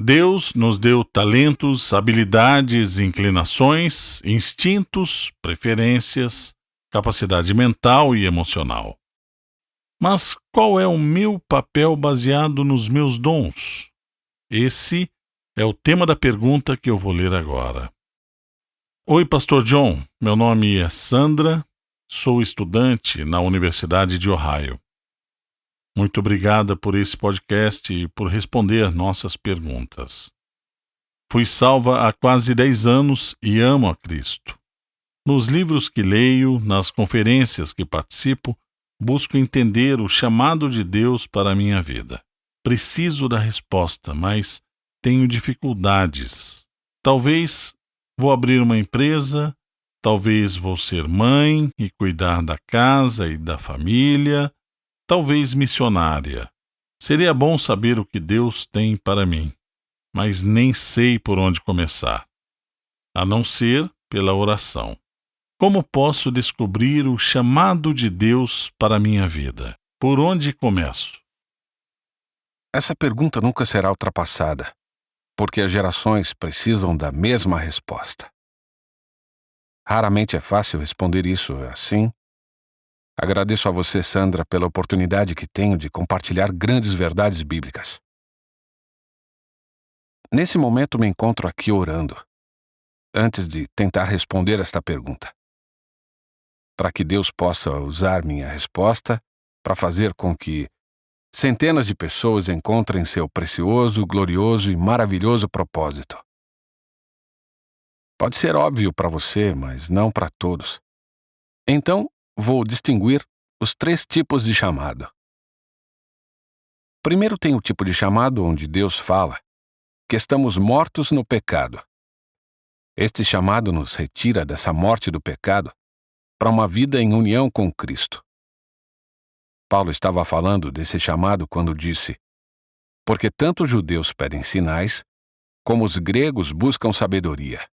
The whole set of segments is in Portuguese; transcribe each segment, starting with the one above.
Deus nos deu talentos, habilidades, inclinações, instintos, preferências, capacidade mental e emocional. Mas qual é o meu papel baseado nos meus dons? Esse é o tema da pergunta que eu vou ler agora. Oi, Pastor John. Meu nome é Sandra. Sou estudante na Universidade de Ohio. Muito obrigada por esse podcast e por responder nossas perguntas. Fui salva há quase 10 anos e amo a Cristo. Nos livros que leio, nas conferências que participo, busco entender o chamado de Deus para a minha vida. Preciso da resposta, mas tenho dificuldades. Talvez vou abrir uma empresa, talvez vou ser mãe e cuidar da casa e da família, talvez missionária. Seria bom saber o que Deus tem para mim, mas nem sei por onde começar, a não ser pela oração. Como posso descobrir o chamado de Deus para a minha vida? Por onde começo? Essa pergunta nunca será ultrapassada, porque as gerações precisam da mesma resposta. Raramente é fácil responder isso assim. Agradeço a você, Sandra, pela oportunidade que tenho de compartilhar grandes verdades bíblicas. Nesse momento me encontro aqui orando, antes de tentar responder esta pergunta, para que Deus possa usar minha resposta para fazer com que centenas de pessoas encontrem seu precioso, glorioso e maravilhoso propósito. Pode ser óbvio para você, mas não para todos. Então, vou distinguir os 3 tipos de chamado. Primeiro tem o tipo de chamado onde Deus fala que estamos mortos no pecado. Este chamado nos retira dessa morte do pecado para uma vida em união com Cristo. Paulo estava falando desse chamado quando disse: porque tanto os judeus pedem sinais, como os gregos buscam sabedoria.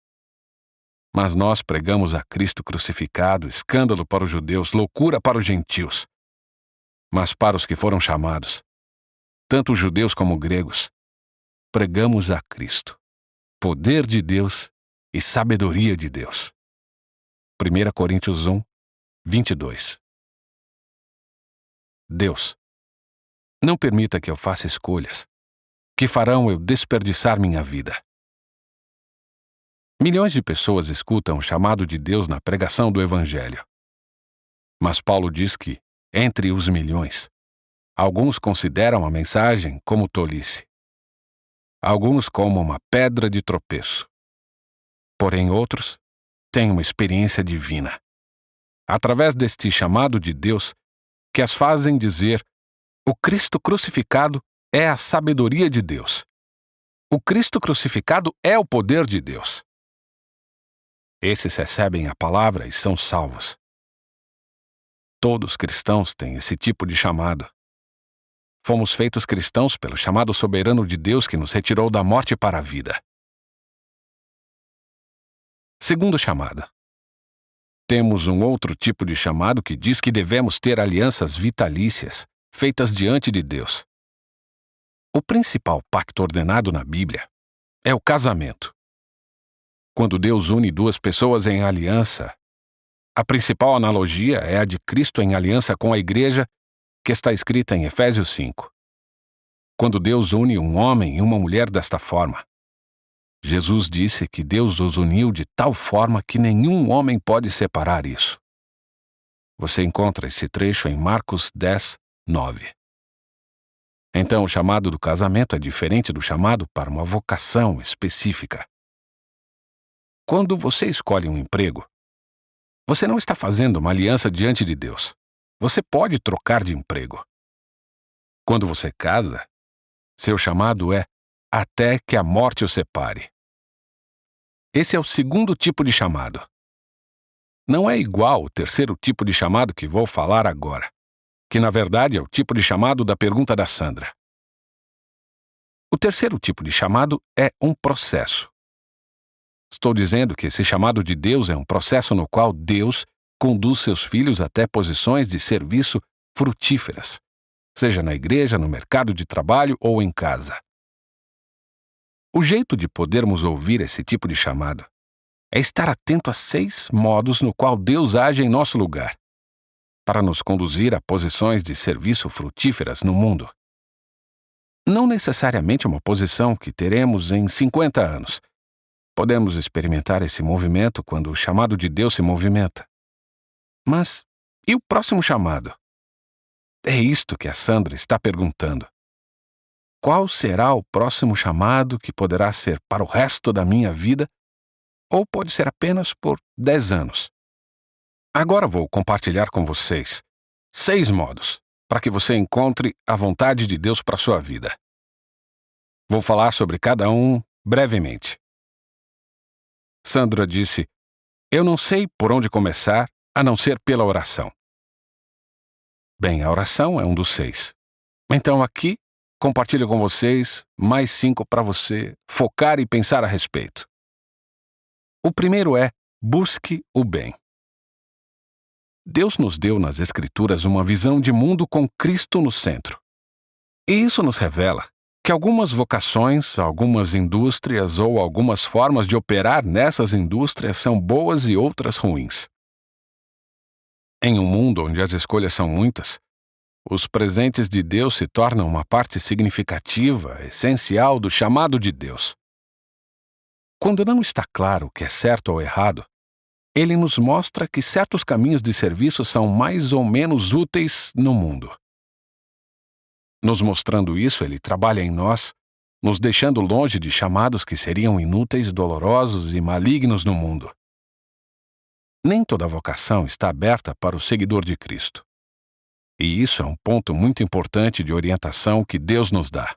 Mas nós pregamos a Cristo crucificado, escândalo para os judeus, loucura para os gentios. Mas para os que foram chamados, tanto os judeus como gregos, pregamos a Cristo, poder de Deus e sabedoria de Deus. 1 Coríntios 1, 22. Deus, não permita que eu faça escolhas que farão eu desperdiçar minha vida. Milhões de pessoas escutam o chamado de Deus na pregação do Evangelho. Mas Paulo diz que, entre os milhões, alguns consideram a mensagem como tolice. Alguns como uma pedra de tropeço. Porém, outros têm uma experiência divina, através deste chamado de Deus, que as fazem dizer: o Cristo crucificado é a sabedoria de Deus. O Cristo crucificado é o poder de Deus. Esses recebem a palavra e são salvos. Todos cristãos têm esse tipo de chamado. Fomos feitos cristãos pelo chamado soberano de Deus que nos retirou da morte para a vida. Segundo chamado. Temos um outro tipo de chamado que diz que devemos ter alianças vitalícias, feitas diante de Deus. O principal pacto ordenado na Bíblia é o casamento. Quando Deus une 2 pessoas em aliança, a principal analogia é a de Cristo em aliança com a igreja, que está escrita em Efésios 5. Quando Deus une um homem e uma mulher desta forma, Jesus disse que Deus os uniu de tal forma que nenhum homem pode separar isso. Você encontra esse trecho em Marcos 10, 9. Então, o chamado do casamento é diferente do chamado para uma vocação específica. Quando você escolhe um emprego, você não está fazendo uma aliança diante de Deus. Você pode trocar de emprego. Quando você casa, seu chamado é até que a morte o separe. Esse é o segundo tipo de chamado. Não é igual ao terceiro tipo de chamado que vou falar agora, que na verdade é o tipo de chamado da pergunta da Sandra. O terceiro tipo de chamado é um processo. Estou dizendo que esse chamado de Deus é um processo no qual Deus conduz seus filhos até posições de serviço frutíferas, seja na igreja, no mercado de trabalho ou em casa. O jeito de podermos ouvir esse tipo de chamado é estar atento a 6 modos no qual Deus age em nosso lugar, para nos conduzir a posições de serviço frutíferas no mundo. Não necessariamente uma posição que teremos em 50 anos. Podemos experimentar esse movimento quando o chamado de Deus se movimenta. Mas e o próximo chamado? É isto que a Sandra está perguntando. Qual será o próximo chamado que poderá ser para o resto da minha vida ou pode ser apenas por 10 anos? Agora vou compartilhar com vocês 6 modos para que você encontre a vontade de Deus para a sua vida. Vou falar sobre cada um brevemente. Sandra disse: "Eu não sei por onde começar, a não ser pela oração." Bem, a oração é um dos 6. Então aqui, compartilho com vocês mais 5 para você focar e pensar a respeito. O primeiro é: busque o bem. Deus nos deu nas Escrituras uma visão de mundo com Cristo no centro. E isso nos revela que algumas vocações, algumas indústrias ou algumas formas de operar nessas indústrias são boas e outras ruins. Em um mundo onde as escolhas são muitas, os presentes de Deus se tornam uma parte significativa, essencial do chamado de Deus. Quando não está claro o que é certo ou errado, Ele nos mostra que certos caminhos de serviço são mais ou menos úteis no mundo. Nos mostrando isso, Ele trabalha em nós, nos deixando longe de chamados que seriam inúteis, dolorosos e malignos no mundo. Nem toda vocação está aberta para o seguidor de Cristo. E isso é um ponto muito importante de orientação que Deus nos dá.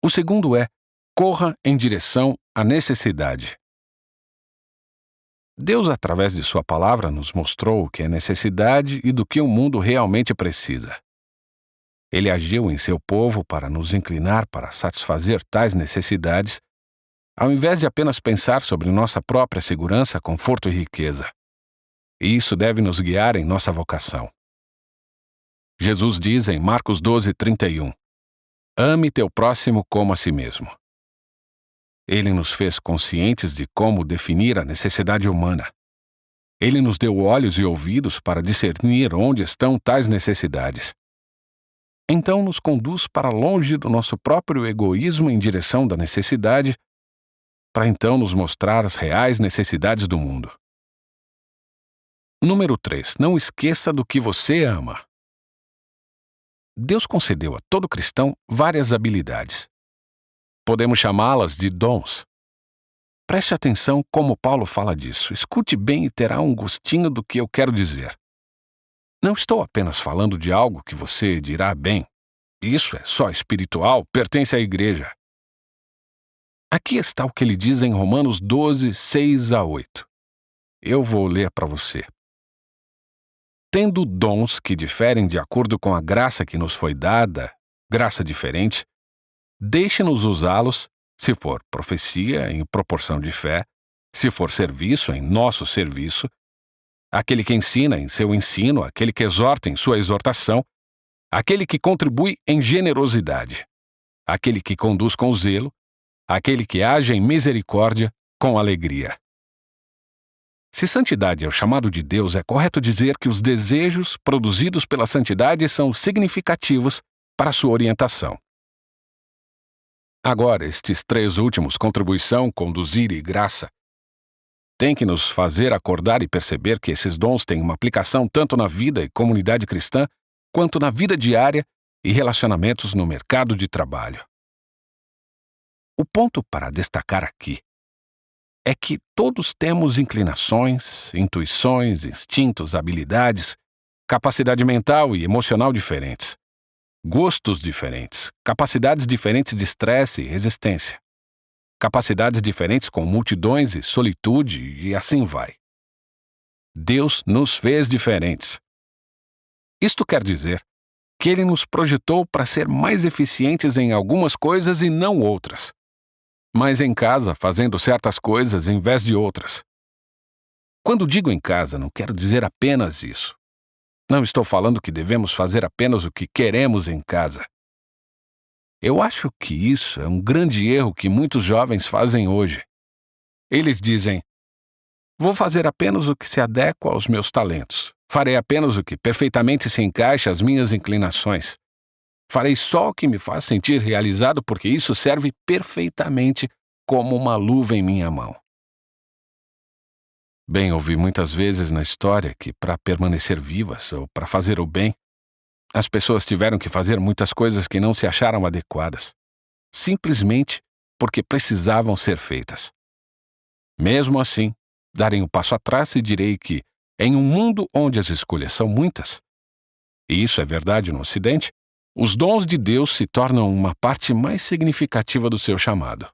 O segundo é: corra em direção à necessidade. Deus, através de sua palavra, nos mostrou o que é necessidade e do que o mundo realmente precisa. Ele agiu em seu povo para nos inclinar para satisfazer tais necessidades, ao invés de apenas pensar sobre nossa própria segurança, conforto e riqueza. E isso deve nos guiar em nossa vocação. Jesus diz em Marcos 12:31: "Ame teu próximo como a si mesmo." Ele nos fez conscientes de como definir a necessidade humana. Ele nos deu olhos e ouvidos para discernir onde estão tais necessidades. Então nos conduz para longe do nosso próprio egoísmo em direção da necessidade, para então nos mostrar as reais necessidades do mundo. Número 3. Não esqueça do que você ama. Deus concedeu a todo cristão várias habilidades. Podemos chamá-las de dons. Preste atenção como Paulo fala disso. Escute bem e terá um gostinho do que eu quero dizer. Não estou apenas falando de algo que você dirá: "Bem, isso é só espiritual, pertence à igreja." Aqui está o que ele diz em Romanos 12:6-8. Eu vou ler para você. "Tendo dons que diferem de acordo com a graça que nos foi dada, graça diferente, deixe-nos usá-los, se for profecia, em proporção de fé, se for serviço, em nosso serviço, aquele que ensina em seu ensino, aquele que exorta em sua exortação, aquele que contribui em generosidade, aquele que conduz com zelo, aquele que age em misericórdia, com alegria." Se santidade é o chamado de Deus, é correto dizer que os desejos produzidos pela santidade são significativos para sua orientação. Agora, estes 3 últimos, contribuição, conduzir e graça, têm que nos fazer acordar e perceber que esses dons têm uma aplicação tanto na vida e comunidade cristã, quanto na vida diária e relacionamentos no mercado de trabalho. O ponto para destacar aqui é que todos temos inclinações, intuições, instintos, habilidades, capacidade mental e emocional diferentes, gostos diferentes, capacidades diferentes de estresse e resistência, capacidades diferentes com multidões e solitude, e assim vai. Deus nos fez diferentes. Isto quer dizer que Ele nos projetou para ser mais eficientes em algumas coisas e não outras, mas em casa fazendo certas coisas em vez de outras. Quando digo em casa, não quero dizer apenas isso. Não estou falando que devemos fazer apenas o que queremos em casa. Eu acho que isso é um grande erro que muitos jovens fazem hoje. Eles dizem: vou fazer apenas o que se adequa aos meus talentos. Farei apenas o que perfeitamente se encaixa às minhas inclinações. Farei só o que me faz sentir realizado, porque isso serve perfeitamente como uma luva em minha mão. Bem, ouvi muitas vezes na história que, para permanecer vivas ou para fazer o bem, as pessoas tiveram que fazer muitas coisas que não se acharam adequadas, simplesmente porque precisavam ser feitas. Mesmo assim, darei um passo atrás e direi que, em um mundo onde as escolhas são muitas, e isso é verdade no Ocidente, os dons de Deus se tornam uma parte mais significativa do seu chamado.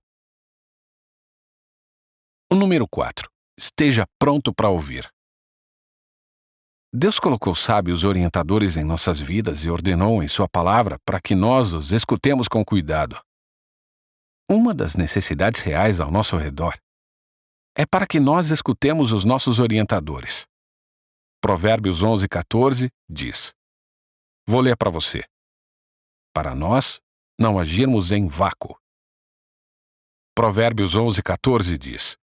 O número 4. Esteja pronto para ouvir. Deus colocou sábios orientadores em nossas vidas e ordenou em sua palavra para que nós os escutemos com cuidado. Uma das necessidades reais ao nosso redor é para que nós escutemos os nossos orientadores. Provérbios 11:14 diz: vou ler para você. Para nós não agirmos em vácuo. Provérbios 11:14 diz: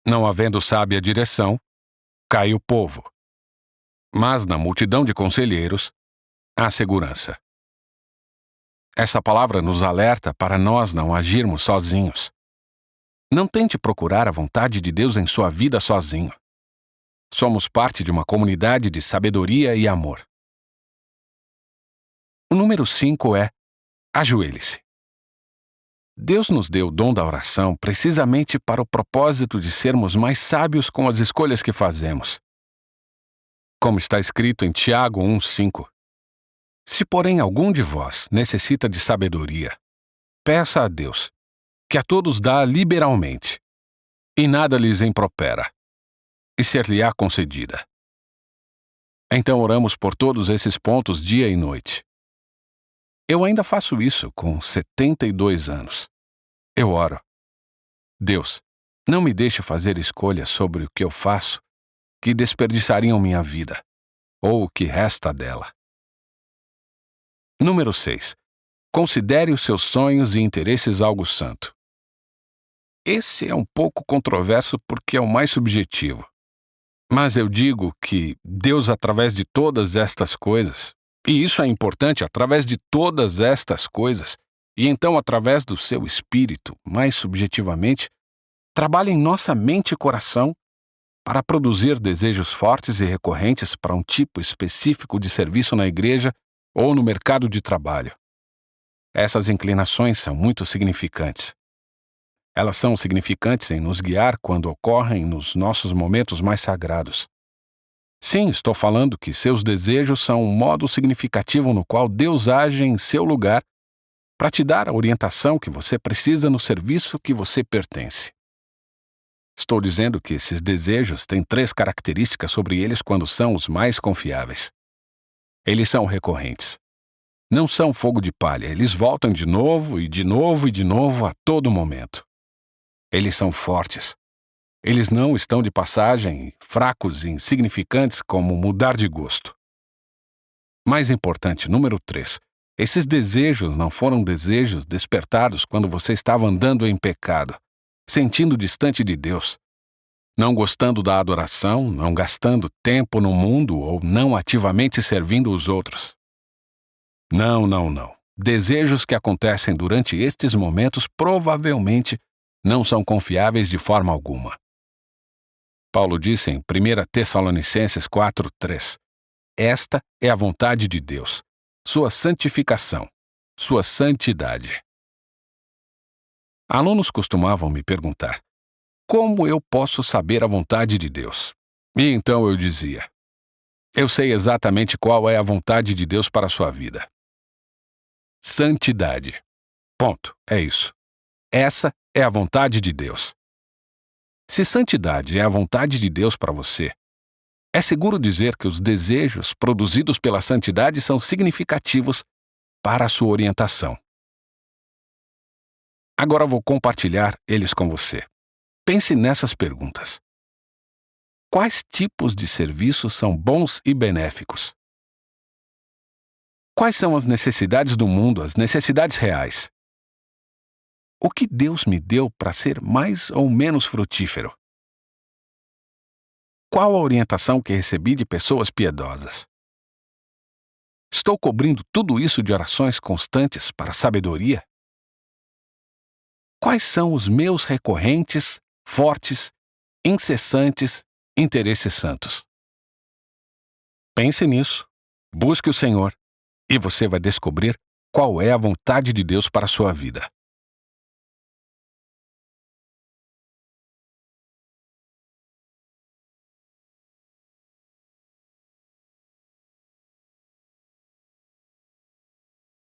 não havendo sábia direção, cai o povo. Mas na multidão de conselheiros, há segurança. Essa palavra nos alerta para nós não agirmos sozinhos. Não tente procurar a vontade de Deus em sua vida sozinho. Somos parte de uma comunidade de sabedoria e amor. O número 5 é: ajoelhe-se. Deus nos deu o dom da oração precisamente para o propósito de sermos mais sábios com as escolhas que fazemos. Como está escrito em Tiago 1:5. Se, porém, algum de vós necessita de sabedoria, peça a Deus, que a todos dá liberalmente, e nada lhes impropera, e ser-lhe-á concedida. Então oramos por todos esses pontos dia e noite. Eu ainda faço isso com 72 anos. Eu oro: Deus, não me deixe fazer escolhas sobre o que eu faço que desperdiçariam minha vida, ou o que resta dela. Número 6. Considere os seus sonhos e interesses algo santo. Esse é um pouco controverso porque é o mais subjetivo. Mas eu digo que Deus, através de todas estas coisas, e isso é importante, através de todas estas coisas, e então através do seu espírito, mais subjetivamente, trabalha em nossa mente e coração para produzir desejos fortes e recorrentes para um tipo específico de serviço na igreja ou no mercado de trabalho. Essas inclinações são muito significantes. Elas são significantes em nos guiar quando ocorrem nos nossos momentos mais sagrados. Sim, estou falando que seus desejos são um modo significativo no qual Deus age em seu lugar para te dar a orientação que você precisa no serviço que você pertence. Estou dizendo que esses desejos têm 3 características sobre eles quando são os mais confiáveis. Eles são recorrentes. Não são fogo de palha, eles voltam de novo e de novo e de novo a todo momento. Eles são fortes. Eles não estão de passagem, fracos e insignificantes como mudar de gosto. Mais importante, número 3. Esses desejos não foram desejos despertados quando você estava andando em pecado, sentindo distante de Deus, não gostando da adoração, não gastando tempo no mundo ou não ativamente servindo os outros. Não. Desejos que acontecem durante estes momentos provavelmente não são confiáveis de forma alguma. Paulo disse em 1 Tessalonicenses 4:3: esta é a vontade de Deus, sua santificação, sua santidade. Alunos costumavam me perguntar: como eu posso saber a vontade de Deus? E então eu dizia: eu sei exatamente qual é a vontade de Deus para a sua vida. Santidade. Ponto. É isso. Essa é a vontade de Deus. Se santidade é a vontade de Deus para você, é seguro dizer que os desejos produzidos pela santidade são significativos para a sua orientação. Agora vou compartilhar eles com você. Pense nessas perguntas. Quais tipos de serviços são bons e benéficos? Quais são as necessidades do mundo, as necessidades reais? O que Deus me deu para ser mais ou menos frutífero? Qual a orientação que recebi de pessoas piedosas? Estou cobrindo tudo isso de orações constantes para a sabedoria? Quais são os meus recorrentes, fortes, incessantes interesses santos? Pense nisso, busque o Senhor, e você vai descobrir qual é a vontade de Deus para a sua vida.